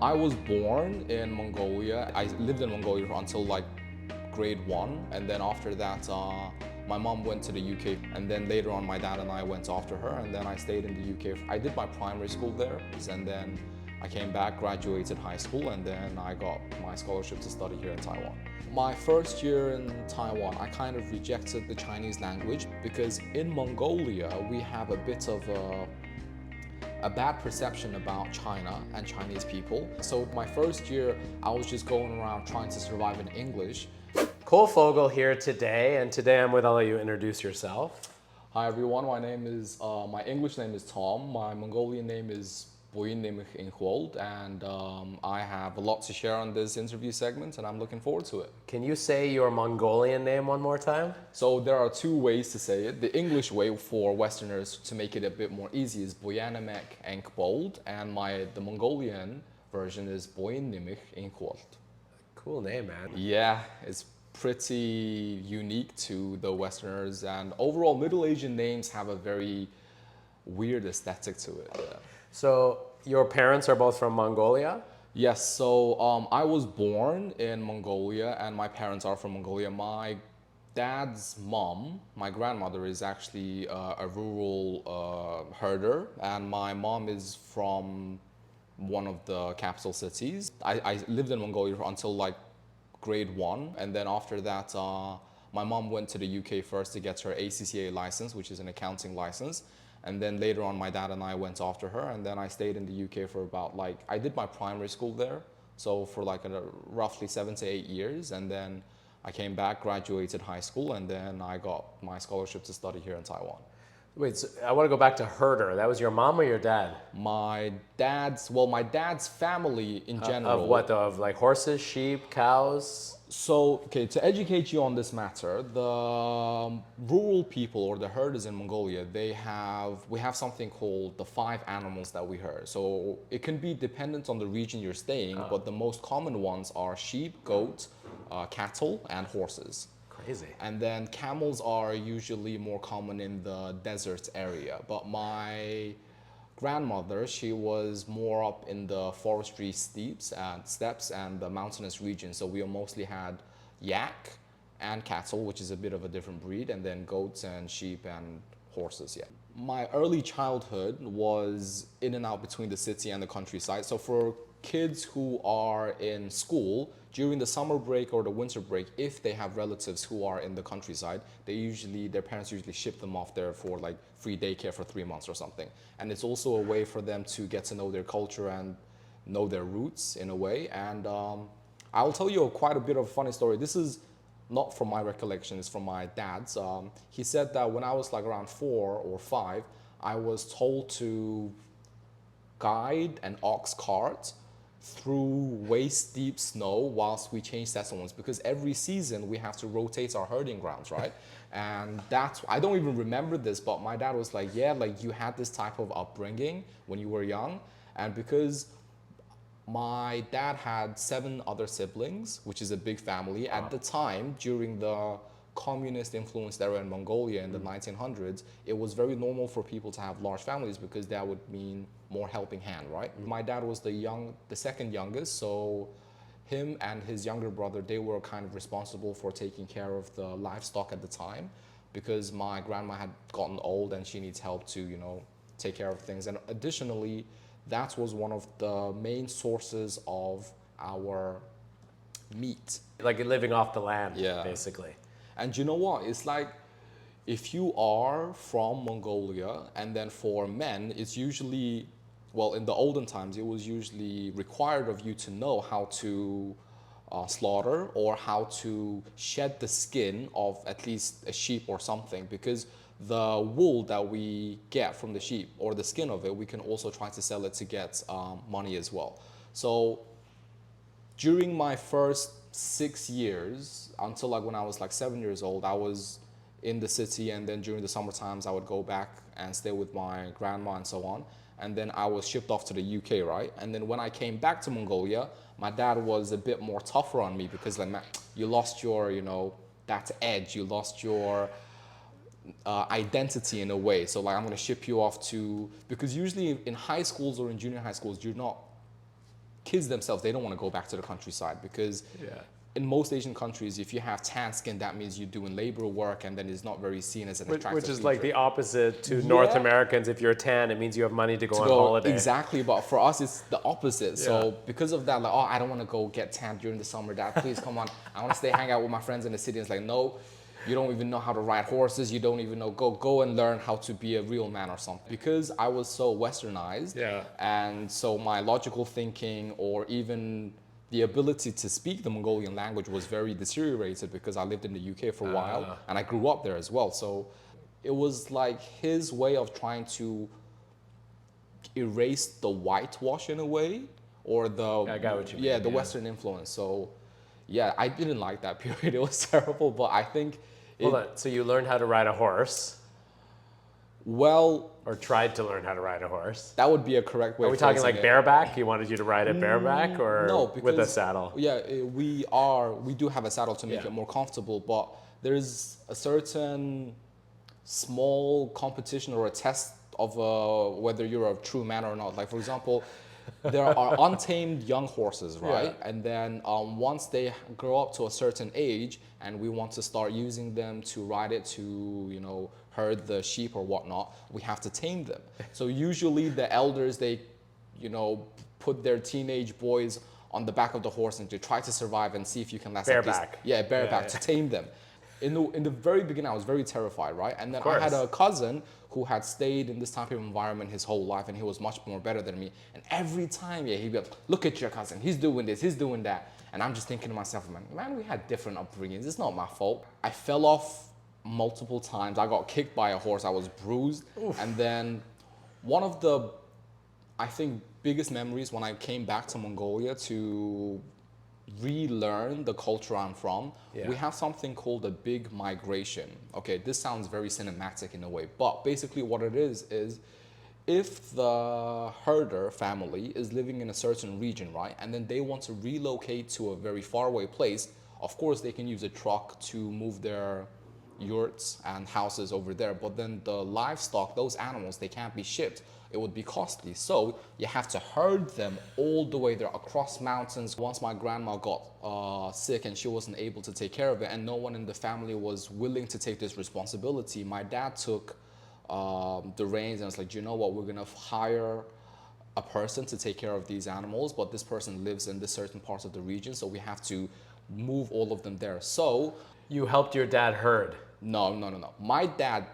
I was born in Mongolia. I lived in Mongolia until like grade 1, and then after that, my mom went to the UK, and then later on, my dad and I went after her, and then I stayed in the UK. I did my primary school there, and then I came back, graduated high school, and then I got my scholarship to study here in Taiwan. My first year in Taiwan, I kind of rejected the Chinese language because in Mongolia, we have a bit of a bad perception about China and Chinese people. So my first year, I was just going around trying to survive in English. Cole Fogel here today, and today I'm with, I'll let you introduce yourself. Hi everyone, my English name is Tom, my Mongolian name is In Taiwan, and I have a lot to share on this interview segment, and I'm looking forward to it. Can you say your Mongolian name one more time? So there are two ways to say it. The English way for Westerners to make it a bit more easy is Boyanimek Enkbold, and the Mongolian version is Boyinimich Inkwold. Cool name, man. Yeah, it's pretty unique to the Westerners, and overall Middle Asian names have a very weird aesthetic to it. Yeah. So your parents are both from Mongolia? Yes, so I was born in Mongolia, and my parents are from Mongolia. My dad's mom, my grandmother, is actually a rural herder, and my mom is from one of the capital cities. I lived in Mongolia until like grade 1, and then after that, my mom went to the UK first to get her ACCA license, which is an accounting license. And then later on, my dad and I went after her, and then I stayed in the UK for about I did my primary school there, so for roughly 7 to 8 years, and then I came back, graduated high school, and then I got my scholarship to study here in Taiwan. Wait, so I want to go back to herder. That was your mom or your dad? My dad's family in general. Of what though? Of like horses, sheep, cows? So, okay, to educate you on this matter, the rural people or the herders in Mongolia, we have something called the 5 animals that we herd. So it can be dependent on the region you're staying, but the most common ones are sheep, goat, cattle, and horses. Crazy. And then camels are usually more common in the desert area. But my grandmother, she was more up in the forestry steppes and the mountainous region. So we mostly had yak and cattle, which is a bit of a different breed, and then goats and sheep and horses, yeah. My early childhood was in and out between the city and the countryside. So for kids who are in school, during the summer break or the winter break, if they have relatives who are in the countryside, their parents usually ship them off there for free daycare for 3 months or something. And it's also a way for them to get to know their culture and know their roots in a way. And I'll tell you quite a bit of a funny story. This is not from my recollection, it's from my dad's. He said that when I was around 4 or 5, I was told to guide an ox cart through waist deep snow whilst we change settlements, because every season we have to rotate our herding grounds, right? And I don't even remember this, but my dad was like, yeah, you had this type of upbringing when you were young. And because my dad had 7 other siblings, which is a big family. At the time, during the communist influenced era in Mongolia in the 1900s, it was very normal for people to have large families because that would mean more helping hand, right? My dad was the second youngest, so him and his younger brother, they were kind of responsible for taking care of the livestock at the time, because my grandma had gotten old and she needs help to, take care of things. And additionally, that was one of the main sources of our meat. Like living off the land, yeah, basically. And you know what? It's if you are from Mongolia, and then for men, it's usually, in the olden times, it was usually required of you to know how to slaughter or how to shed the skin of at least a sheep or something, because the wool that we get from the sheep or the skin of it, we can also try to sell it to get money as well. So during my first 6 years, until when I was 7 years old, I was in the city, and then during the summer times I would go back and stay with my grandma and so on. And then I was shipped off to the UK, right? And then when I came back to Mongolia, my dad was a bit more tougher on me because you lost your, that edge, you lost your identity in a way. So I'm going to ship you off to, because usually in high schools or in junior high schools, you're not kids themselves, they don't want to go back to the countryside because in most Asian countries, if you have tan skin, that means you're doing labor work, and then it's not very seen as an attractive Which is feature. like the opposite to North Americans. If you're tan, it means you have money to go on holiday. Exactly, but for us, it's the opposite. So because of that, like, oh, I don't want to go get tan during the summer. Dad, please come on. I want to stay hang out with my friends in the city. It's like, no, you don't even know how to ride horses. You don't even know. Go and learn how to be a real man or something. Because I was so westernized, and so my logical thinking or even the ability to speak the Mongolian language was very deteriorated because I lived in the UK for a while and I grew up there as well. So it was like his way of trying to erase the whitewash in a way, or the I got what you mean, the Western influence. So yeah, I didn't like that period. It was terrible, but I think Hold on. So you learned how to ride a horse, or tried to learn how to ride a horse. That would be a correct way. Are we talking like bareback? He wanted you to ride it bareback, or no, because, with a saddle? Yeah, we do have a saddle to make it more comfortable, but there's a certain small competition or a test of whether you're a true man or not. Like, for example, there are untamed young horses, right? And then once they grow up to a certain age and we want to start using them to ride it to, you know, herd the sheep or whatnot, we have to tame them. So usually the elders, they, you know, put their teenage boys on the back of the horse and to try to survive and see if you can last bareback. Bareback to tame them. In the very beginning, I was very terrified, right? And then I had a cousin who had stayed in this type of environment his whole life, and he was much more better than me. And every time, he'd be like, look at your cousin, he's doing this, he's doing that. And I'm just thinking to myself, man, we had different upbringings. It's not my fault. I fell off multiple times. I got kicked by a horse. I was bruised. Oof. And then one of the, I think, biggest memories when I came back to Mongolia to relearn the culture I'm from, we have something called a big migration. Okay, this sounds very cinematic in a way, but basically what it is if the herder family is living in a certain region, right, and then they want to relocate to a very faraway place, of course they can use a truck to move their yurts and houses over there, but then the livestock, those animals, they can't be shipped. It would be costly. So you have to herd them all the way there across mountains. Once my grandma got sick and she wasn't able to take care of it, and no one in the family was willing to take this responsibility, my dad took the reins and was like, do you know what, we're gonna hire a person to take care of these animals, but this person lives in this certain parts of the region, so we have to move all of them there. So you helped your dad herd? No. My dad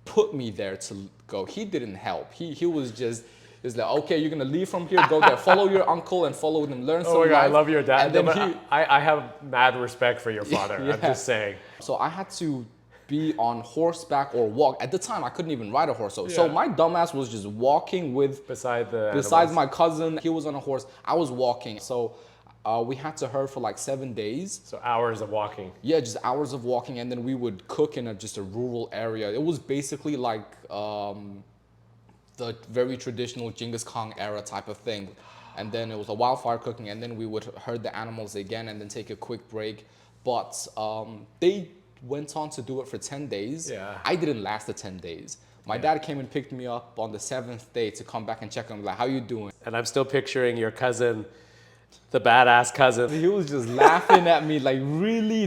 put me there to go. He didn't help. He was just, it's like, okay, you're gonna leave from here, go there, follow your uncle and follow them, learn some life. I love your dad. And then I have mad respect for your father. I'm just saying. So I had to be on horseback or walk. At the time, I couldn't even ride a horse. So my dumbass was just walking with, besides my cousin, he was on a horse, I was walking. So we had to herd for like 7 days. So hours of walking. Yeah, just hours of walking, and then we would cook in just a rural area. It was basically like the very traditional Genghis Khan era type of thing. And then it was a wildfire cooking, and then we would herd the animals again and then take a quick break. But they went on to do it for 10 days. Yeah. I didn't last the 10 days. My dad came and picked me up on the 7th day to come back and check on me, like, how you doing? And I'm still picturing your cousin, the badass cousin. He was just laughing at me like, really?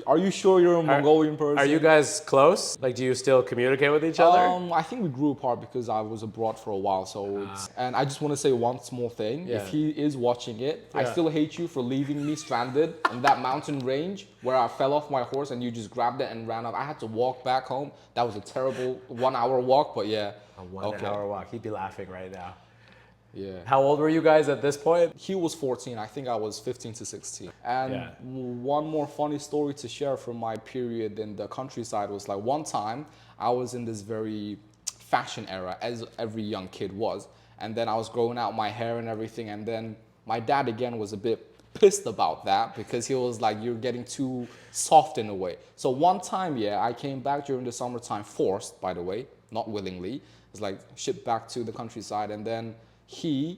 Are you sure you're a Mongolian person? Are you guys close? Like, do you still communicate with each other? I think we grew apart because I was abroad for a while. So and I just want to say one small thing. If he is watching it, I still hate you for leaving me stranded in that mountain range where I fell off my horse and you just grabbed it and ran off. I had to walk back home. That was a terrible 1 hour walk, but yeah. A 1 hour walk. He'd be laughing right now. Yeah. How old were you guys at this point? He was 14. I think I was 15 to 16. And one more funny story to share from my period in the countryside was like one time I was in this very fashion era, as every young kid was. And then I was growing out my hair and everything. And then my dad again was a bit pissed about that because he was like, you're getting too soft in a way. So one time, I came back during the summertime, forced, by the way, not willingly. It's like shipped back to the countryside, and then he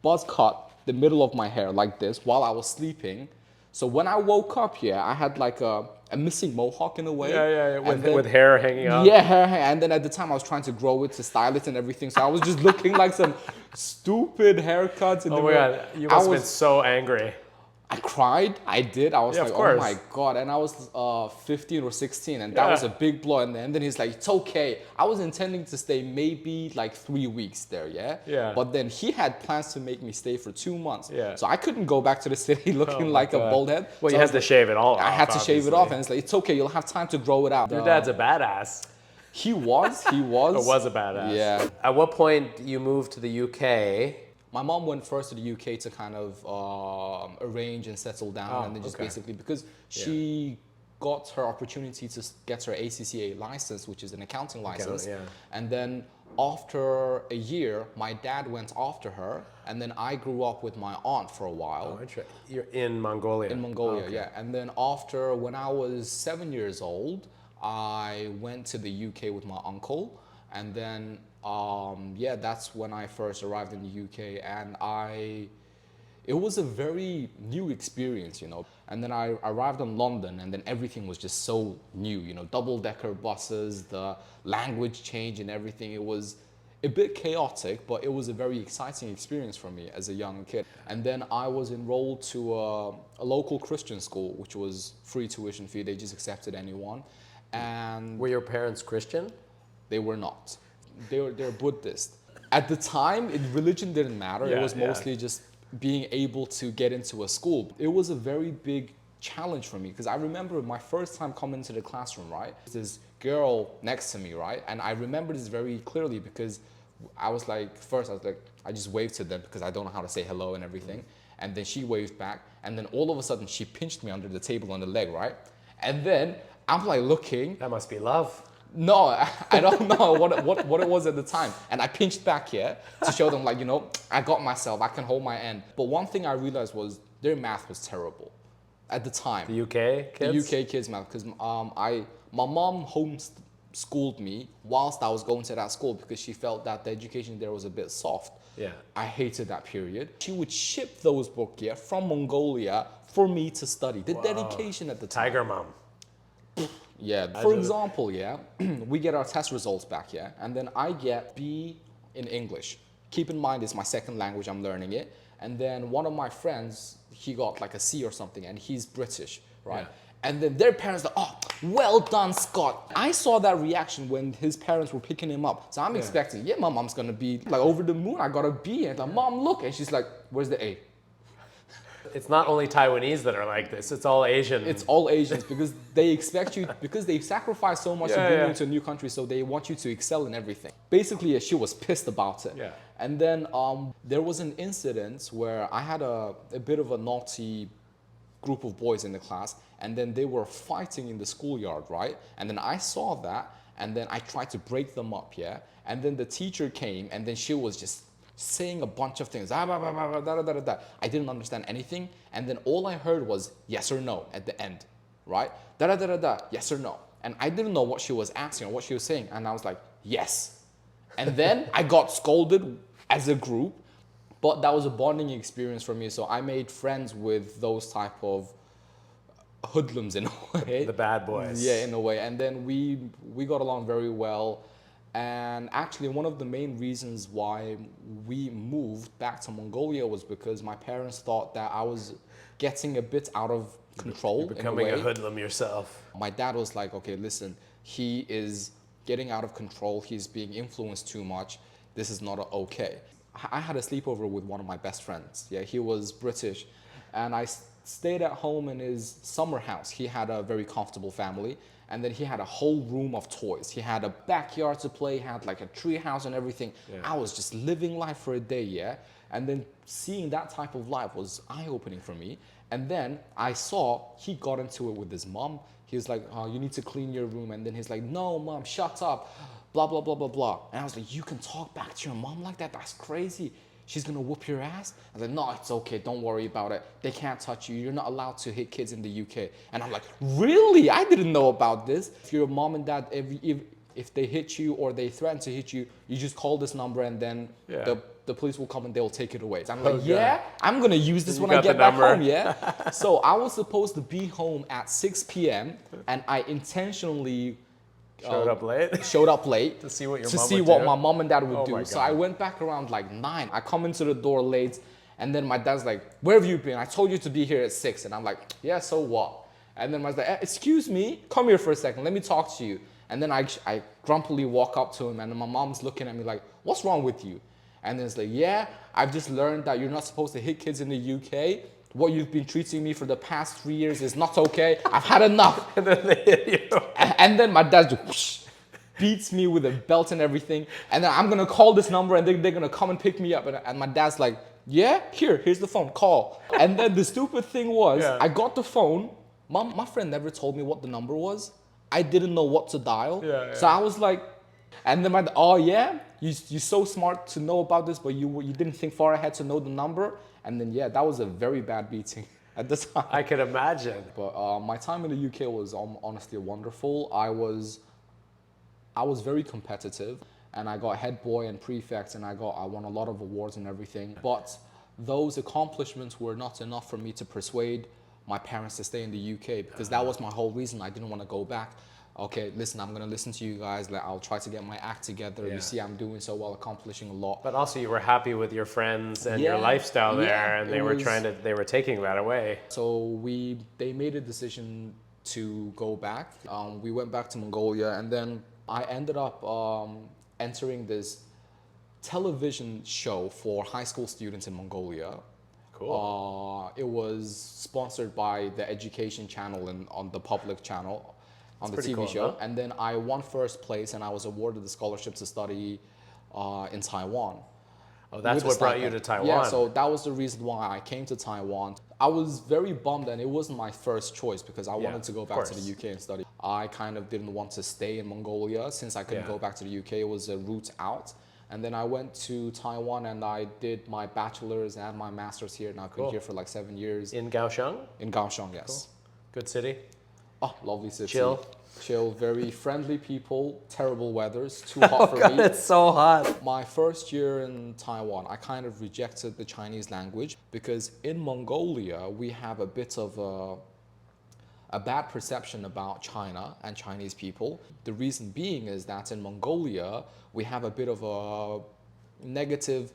buzz cut the middle of my hair like this while I was sleeping. So when I woke up, I had like a missing mohawk in a way. Yeah. And then- With hair hanging out. Yeah, hair. And then at the time I was trying to grow it to style it and everything. So I was just looking like some stupid haircuts. Oh my God, you must have been so angry. I cried. I did. I was Yeah, like, of course. oh my God. And I was 15 or 16 and that was a big blow. And then he's like, it's okay. I was intending to stay maybe like 3 weeks there, Yeah. But then he had plans to make me stay for 2 months. Yeah. So I couldn't go back to the city looking my like a God. bald head. Well, So you I had to was shave it all off. I had to shave it obviously. off. And it's like, it's okay. You'll have time to grow it out. Your dad's a badass. He was. Or was a badass. Yeah. At what point you moved to the UK? My mom went first to the UK to kind of arrange and settle down, and then just basically because she got her opportunity to get her ACCA license, which is an accounting license, and then after a year, my dad went after her, and then I grew up with my aunt for a while. Oh, interesting. You're in Mongolia. In Mongolia, yeah. And then after, when I was 7 years old, I went to the UK with my uncle, and then that's when I first arrived in the UK, and it was a very new experience, And then I arrived in London, and then everything was just so new, double-decker buses, the language change and everything. It was a bit chaotic, but it was a very exciting experience for me as a young kid. And then I was enrolled to a local Christian school, which was free tuition fee. They just accepted anyone. And were your parents Christian? They were not. They're Buddhist. At the time, religion didn't matter. It was mostly just being able to get into a school. It was a very big challenge for me because I remember my first time coming into the classroom, right? This girl next to me, right? And I remember this very clearly because I was like, I just waved to them because I don't know how to say hello and everything. And then she waved back. And then all of a sudden she pinched me under the table on the leg, right? And then I'm like looking. That must be love. No, I don't know what it was at the time. And I pinched back here to show them like, I got myself, I can hold my end. But one thing I realized was their math was terrible at the time. The UK kids? The UK kids math, because my mom homeschooled me whilst I was going to that school because she felt that the education there was a bit soft. Yeah. I hated that period. She would ship those books here from Mongolia for me to study. The dedication at the time. Tiger mom. Yeah. For example, we get our test results back, and then I get B in English. Keep in mind, it's my second language, I'm learning it. And then one of my friends, he got like a C or something, and he's British, right? Yeah. And then their parents are like, oh, well done, Scott. I saw that reaction when his parents were picking him up. So I'm expecting, my mom's gonna be like over the moon. I got a B, and like, Mom, look. And she's like, where's the A? It's not only Taiwanese that are like this, it's all Asian. It's all Asians because they expect you, because they've sacrificed so much to bring you into a new country, so they want you to excel in everything. Basically, she was pissed about it. Yeah. And then there was an incident where I had a bit of a naughty group of boys in the class, and then they were fighting in the schoolyard, right? And then I saw that, and then I tried to break them up, And then the teacher came, and then she was just saying a bunch of things. I didn't understand anything. And then all I heard was yes or no at the end, right? Yes or no. And I didn't know what she was asking or what she was saying. And I was like, yes. And then I got scolded as a group, but that was a bonding experience for me. So I made friends with those type of hoodlums in a way. The bad boys. Yeah, in a way. And then we got along very well. And actually, one of the main reasons why we moved back to Mongolia was because my parents thought that I was getting a bit out of control. You're becoming in a a hoodlum yourself. My dad was like, okay, listen, he is getting out of control. He's being influenced too much. This is not okay. I had a sleepover with one of my best friends. Yeah, he was British. And I stayed at home in his summer house. He had a very comfortable family. And then he had a whole room of toys. He had a backyard to play, had like a tree house and everything. Yeah. I was just living life for a day, And then seeing that type of life was eye-opening for me. And then I saw he got into it with his mom. He was like, oh, you need to clean your room. And then he's like, no, Mom, shut up, blah, blah, blah, blah, blah. And I was like, you can talk back to your mom like that? That's crazy. She's gonna whoop your ass? I was like, no, it's okay, don't worry about it. They can't touch you, you're not allowed to hit kids in the UK. And I'm like, really? I didn't know about this. If your mom and dad, if they hit you or they threaten to hit you, you just call this number and then the the police will come and they'll take it away. So I'm like, God. yeah, I'm gonna use this when I got get the back number. home, yeah? So I was supposed to be home at 6 p.m. and I intentionally Showed up late? showed up late To see what your to mom see would what do? my mom and dad would Oh do. my So I God. went back around like 9. I come into the door late, and then my dad's like, "Where have you been? I told you to be here at 6." And I'm like, "Yeah, so what?" And then my dad's like, "Excuse me, come here for a second. Let me talk to you." And then I grumpily walk up to him, and then my mom's looking at me like, "What's wrong with you?" And then it's like, "Yeah, I've just learned that you're not supposed to hit kids in the UK. What you've been treating me for the past 3 years is not okay. I've had enough." And then they hit you. And then my dad just whoosh, beats me with a belt and everything. And then I'm gonna call this number and they're gonna come and pick me up. And my dad's like, "Yeah, here's the phone, call." And then the stupid thing was, Yeah. I got the phone. My friend never told me what the number was. I didn't know what to dial. Yeah, So I was like, and then oh yeah, you're so smart to know about this, but you didn't think far ahead to know the number. And then yeah, that was a very bad beating at the time. I could imagine. But my time in the UK was honestly wonderful. I was very competitive, and I got head boy and prefect, and I won a lot of awards and everything. But those accomplishments were not enough for me to persuade my parents to stay in the UK, because that was my whole reason. I didn't want to go back. Okay, listen, I'm gonna listen to you guys. Like, I'll try to get my act together. Yeah. You see, I'm doing so well, accomplishing a lot. But also you were happy with your friends and your Yeah, lifestyle there, yeah, and it they were taking that away. So they made a decision to go back. We went back to Mongolia, and then I ended up entering this television show for high school students in Mongolia. Cool. It was sponsored by the education channel and on the public channel, on the pretty TV cool, show. huh? And then I won first place, and I was awarded the scholarship to study in Taiwan. Oh, that's With a what brought you to stipend. Taiwan. Yeah, so that was the reason why I came to Taiwan. I was very bummed, and it wasn't my first choice because I wanted to go back to the UK and study. I kind of didn't want to stay in Mongolia since I couldn't go back to the UK. It was a route out. And then I went to Taiwan and I did my bachelor's and my master's here, and I've been here for like 7 years. In Kaohsiung? In Kaohsiung, yes. Good city? Oh, lovely city. Chill, very friendly people, terrible weathers, too hot for me. It's so hot. My first year in Taiwan, I kind of rejected the Chinese language because in Mongolia, we have a bit of a bad perception about China and Chinese people. The reason being is that in Mongolia, we have a bit of a negative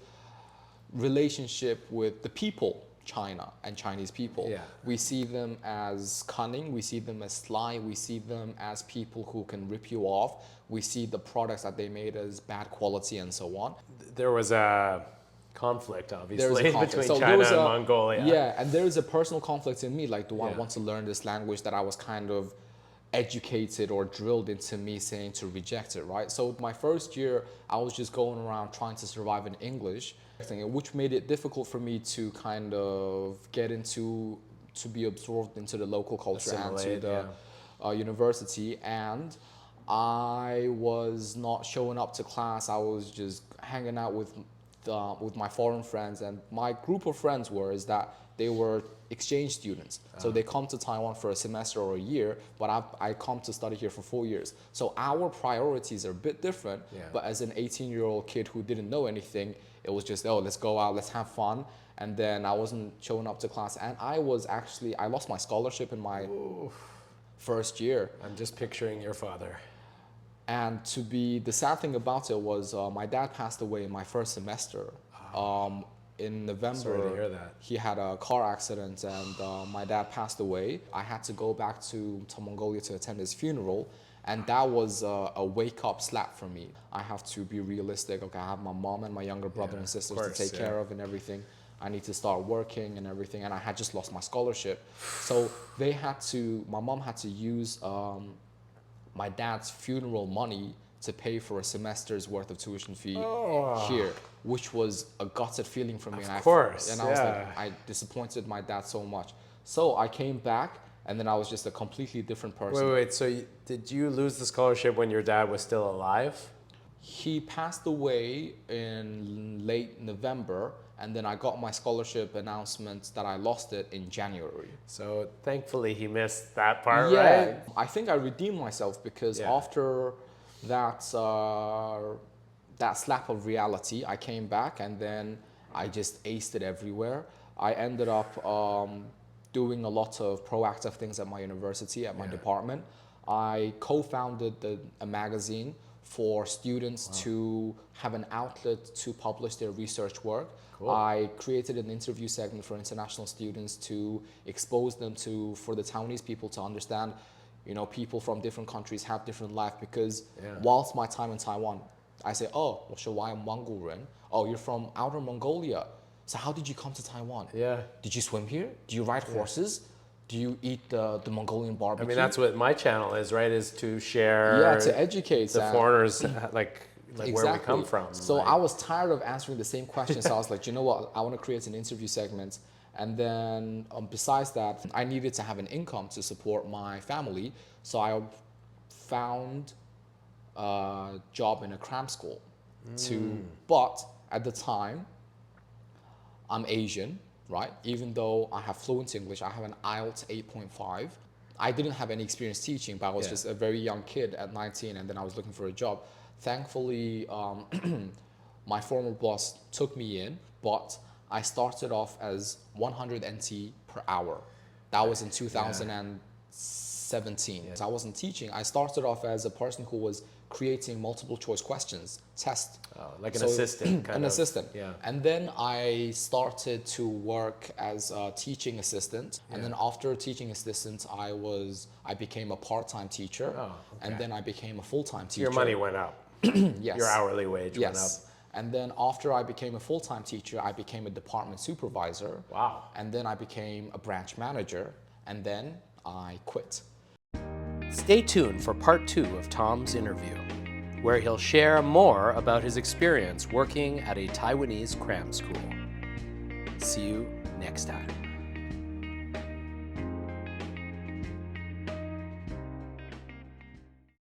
relationship with the people, China and Chinese people. Yeah. We see them as cunning, we see them as sly, we see them as people who can rip you off. We see the products that they made as bad quality and so on. There was a conflict, There's obviously, a conflict. between So China and Mongolia. Yeah, and there is a personal conflict in me. Like, do I want to learn this language that I was kind of educated or drilled into me saying to reject it, right? So my first year, I was just going around trying to survive in English, which made it difficult for me to kind of get into, to be absorbed into the local culture and to the university. And I was not showing up to class. I was just hanging out with my foreign friends, and my group of friends they were exchange students. So they come to Taiwan for a semester or a year, but I come to study here for 4 years. So our priorities are a bit different, but as an 18-year-old kid who didn't know anything, it was just, oh, let's go out, let's have fun. And then I wasn't showing up to class, and I lost my scholarship in my first year. I'm just picturing your father. And the sad thing about it was my dad passed away in my first semester. In November, Sorry to hear that. He had a car accident, and my dad passed away. I had to go back to Mongolia to attend his funeral, and that was a wake-up slap for me. I have to be realistic. Okay, I have my mom and my younger brother and sisters to take care of and everything. I need to start working and everything, and I had just lost my scholarship. So my mom had to use my dad's funeral money to pay for a semester's worth of tuition fee here, which was a gutted feeling for me. Of course, and I was like, I disappointed my dad so much. So I came back, and then I was just a completely different person. Wait, so did you lose the scholarship when your dad was still alive? He passed away in late November, and then I got my scholarship announcement that I lost it in January. So thankfully he missed that part, right? I think I redeemed myself because after that that slap of reality, I came back and then I just aced it everywhere. I ended up doing a lot of proactive things at my university, at my department. I co-founded a magazine for students to have an outlet to publish their research work. Cool. I created an interview segment for international students to expose them for the Taiwanese people to understand, people from different countries have different life, because whilst my time in Taiwan, I say, oh, 我是蒙古人. Oh, you're from outer Mongolia. So how did you come to Taiwan? Yeah. Did you swim here? Do you ride horses? Do you eat the Mongolian barbecue? I mean, that's what my channel is, right? Is to share. To educate the foreigners, like exactly. where we come from. So I was tired of answering the same questions. So I was like, you know what? I want to create an interview segment. And then besides that, I needed to have an income to support my family. So I found a job in a cram school. But at the time, I'm Asian, right? Even though I have fluent English, I have an IELTS 8.5. I didn't have any experience teaching, but I was just a very young kid at 19, and then I was looking for a job. Thankfully, my former boss took me in, but I started off as 100 NT per hour. That was in 2017. So I wasn't teaching. I started off as a person who was creating multiple choice questions, test. Like an assistant. An assistant. Yeah. And then I started to work as a teaching assistant. And then after teaching assistant, I became a part-time teacher. Oh, okay. And then I became a full-time teacher. Your money went up. Yes. Your hourly wage went up. And then after I became a full-time teacher, I became a department supervisor. Wow. And then I became a branch manager. And then I quit. Stay tuned for part 2 of Tom's interview, where he'll share more about his experience working at a Taiwanese cram school. See you next time.